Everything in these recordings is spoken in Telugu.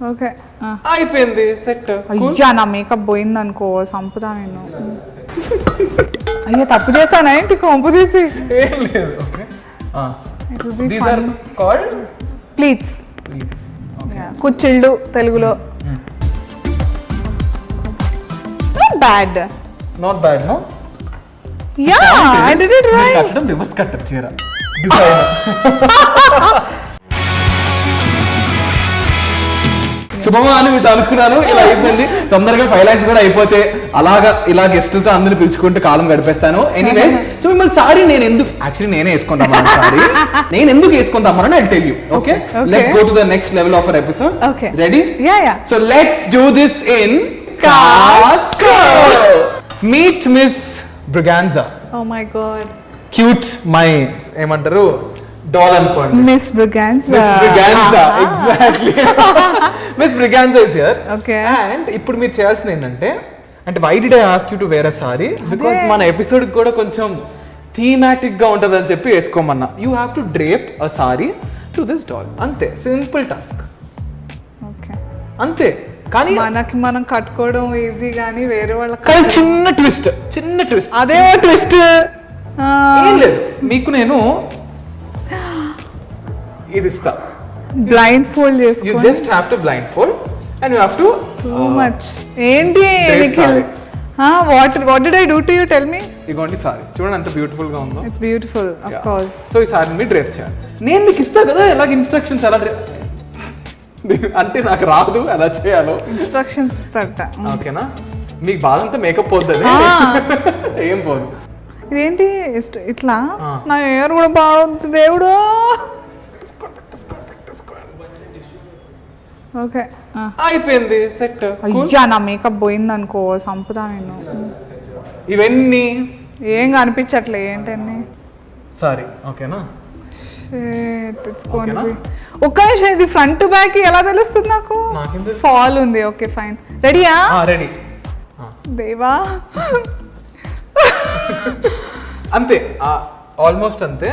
ఓకే అయిపోయింది సెట్. అయ్యా నా మేకప్ పోయింది అనుకో సంపుతా నేను. అయ్యా తప్పు చేశానా ఏంటి కొంపు తీసి? ఏం లేదు. Okay these are called pleats. కుచ్చిళ్ళు తెలుగులో. Bad not bad no. Yeah I did it right. కట్టడం రివర్స్ కట్టర్ చీర డిజైన్. శుభమా అని మీతో అనుకున్నాను. ఇలా అయిపోయింది. తొందరగా 5 lakhs కూడా అయిపోతే ఇలా గెస్ట్లతో అందరిని పిలుచుకుంటూ కాలం గడిపేస్తాను. ఎనీవేస్ సో మిమ్మల్ని సారీ నేను ఎందుకు యాక్చువల్లీ నేనే వేసుకుంటాను సారీ నేను ఎందుకు వేసుకుంటామని I tell you. Okay let's go to the next level of our episode. Okay ready? Yeah yeah. So let's do this in కాస్కో. Meet Miss Braganza. Oh my God. Cute my ఏమంటారు డాల్ అనుకోండి. Miss Braganza. Miss Braganza exactly. Miss Braganza is here. Okay. And ఇప్పుడు మీరు చేయాల్సింది ఏంటంటే అంటే why did I ask you to wear a sari because మన ఎపిసోడ్ కూడా కొంచెం థీమాటిక్ గా ఉంటది అని చెప్పి వేసుకోమన్నా. You have to drape a sari to this doll. అంతే, సింపుల్ టాస్క్. ఓకే అంతే. కానీ మనకి మనం కట్టుకోవడం ఈజీ గానీ వేరే వాళ్ళకి కానీ చిన్న ట్విస్ట్. అదే ట్విస్ట్ ఏం లేదు. మీకు నేను ఇది ఇస్తా. బ్లైండ్ ఫోల్డ్ యూ చేసుకో. Just have to blind fold and you have to too much. ఏంటి sorry. What did I do to you tell me? ఇగోండి సారీ చూడండి ఎంత బ్యూటిఫుల్ గా ఉందో. It's beautiful of course. So ఈ సారీ మీరు డ్రేప్ చేయాలి. నేను మీకు ఇస్తా కదా ఎలాగ ఇన్స్ట్రక్షన్స్ ఎలా అంటే నాకు రాదు ఎలా చేయాలో. ఇన్స్ట్రక్షన్స్ ఇస్తారట. ఓకేనా? మీకు బాధంతా మేకప్ పోద్ది. ఏం పోదు. ఇదేంటి ఇట్లా నా హెయిర్ కూడా బాగుంది దేవుడు. ఓకే అయిపోయింది సెట్. అయ్యా నా మేకప్ పోయింది అనుకో సంపుతా నేను. ఇవన్నీ ఏం కనిపించట్లే ఏంటన్నీ. సారీ ఓకేనా? ఒక్క నిమిషం, ఇది ఫ్రంట్ బ్యాక్ ఎలా తెలుస్తుంది నాకు? ఫాల్ ఉంది. Okay fine. రెడీయా? రెడీ. దేవా అంతే, ఆల్మోస్ట్ అంతే.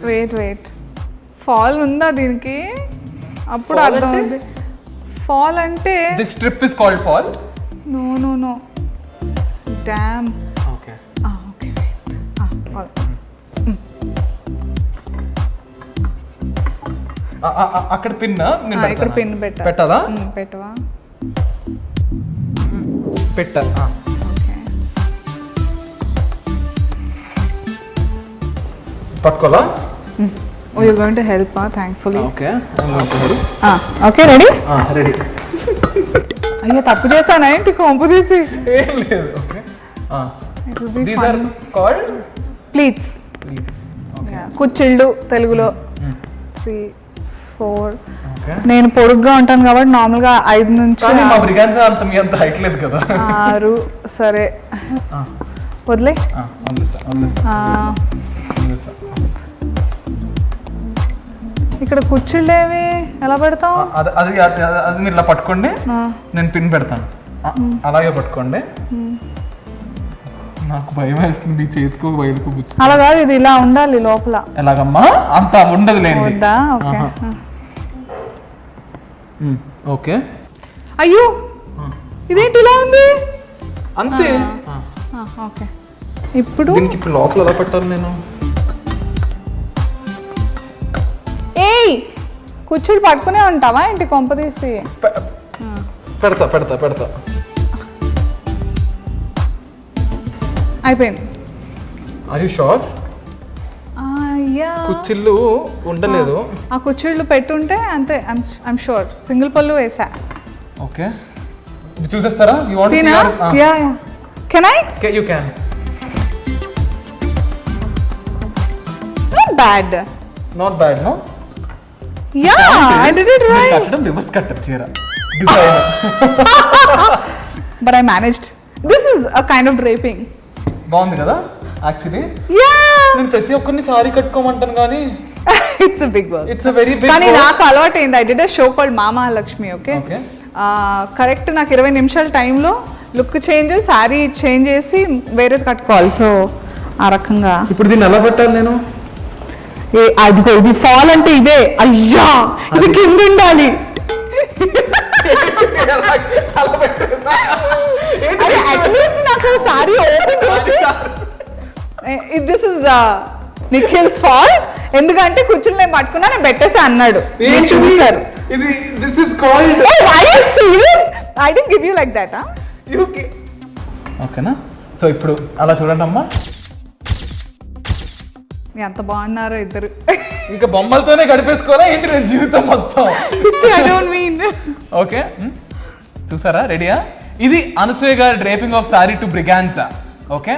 వెయిట్ ఫాల్ ఉందా దీనికి? అప్పుడు అర్థం ఉంది. ఫాల్ అంటే this strip is called fall. నో డామ్. ఓకే ఓకే అక్కడ పిన్ ఇక్కడ పిన్ పెట్టాలా? పెట్టవా? పెట్టా. పట్టుకోలా? Oh, you're going to help, thankfully. Okay, I'm going to help. Okay, ready? Ready. అయ్యా తప్పు చేశానా ఏంటి కొంపు తీసి? ఏం లేదు. Okay these are called pleats. Okay కుచ్చిళ్ళు తెలుగులో. 3 4. ఓకే నేను పొడుగ్గా ఉంటాను కాబట్టి నార్మల్ గా 5 నుంచి కానీ మా బ్రిగాన్జా అంత మీ అంత హైట్ లేదు కదా. 6 సరే వదిలే. ఇక్కడ కుచ్చిళ్ళేవి ఎలా పెడతాం? అది మీరు ఇలా పట్టుకోండి, నేను పిన్ పెడతాను. అలాగే పట్టుకోండి. నాకు భయం వేస్తుంది మీ చేతికి బయటకు. అలా కాదు, ఇది ఇలా ఉండాలి లోపల. ఎలాగమ్మా? అంత ఉండదు లేండి. ఓకే. అయ్యో ఇదేంటి ఇలా ఉంది? అంతే. ఓకే ఇప్పుడు దీనికి ఇప్పుడు లోపల ఎలా పెట్టాలి నేను? ఏయ్ కుర్చీలు పట్టుకునే ఉంటావా ఏంటి కొంప తీసి? పెడతా. అయిపోయింది. Are you sure? యా కుర్చీలు ఉండలేదు. ఆ కుర్చీలు పెట్టుంటే అంతే. I'm sure. సింగిల్ పళ్ళు వేసా. ఓకే చూసేస్తారా? You want to see your? Yeah can I? You can. Not bad no? Yeah, I did it right. కట్టడం రివర్స్ కట్టర్ చీర design. But I managed. This is a kind of draping. బాగుంది కదా యాక్చువల్లీ. నేను ప్రతి ఒక్కరిని సారీ కట్టుకోమంటాను కానీ it's a big work. It's a very big work. కానీ నాకు అలవాటైంది. I did a show called Mama Lakshmi. Okay. Correct నాకు 20 నిమిషాల టైంలో లుక్ చేంజ్, సారీ చేంజ్ చేసి వేరేది కట్టుకోవాలి. సో ఆ రకంగా ఇప్పుడు దీన్ని ఎలా పెట్టాలి నేను? అదిగో ఇది ఫాల్ అంటే ఇదే, అయ్యా ఇది కింద ఉండాలి. అట్లీస్ట్ నాకు సారీ ఓపెన్ చేసి దిస్ ఇస్ నిఖిల్స్ ఫాల్, ఎందుకంటే కూర్చుని నేను పట్టుకున్నా నేను పెట్టేసా అన్నాడు. చూసారు this is called I don't give you like that. ఓకేనా? సో ఇప్పుడు అలా చూడండి అమ్మా, ఎంత బాగున్నారో ఇద్దరు. ఇంకా బొమ్మలతోనే గడిపేసుకోవాలా ఏంటి నేను జీవితం మొత్తం? I don't mean. ఓకే, చూసారా? రెడీయా? ఇది అనసూయ గారి draping of sari to Braganza. Okay,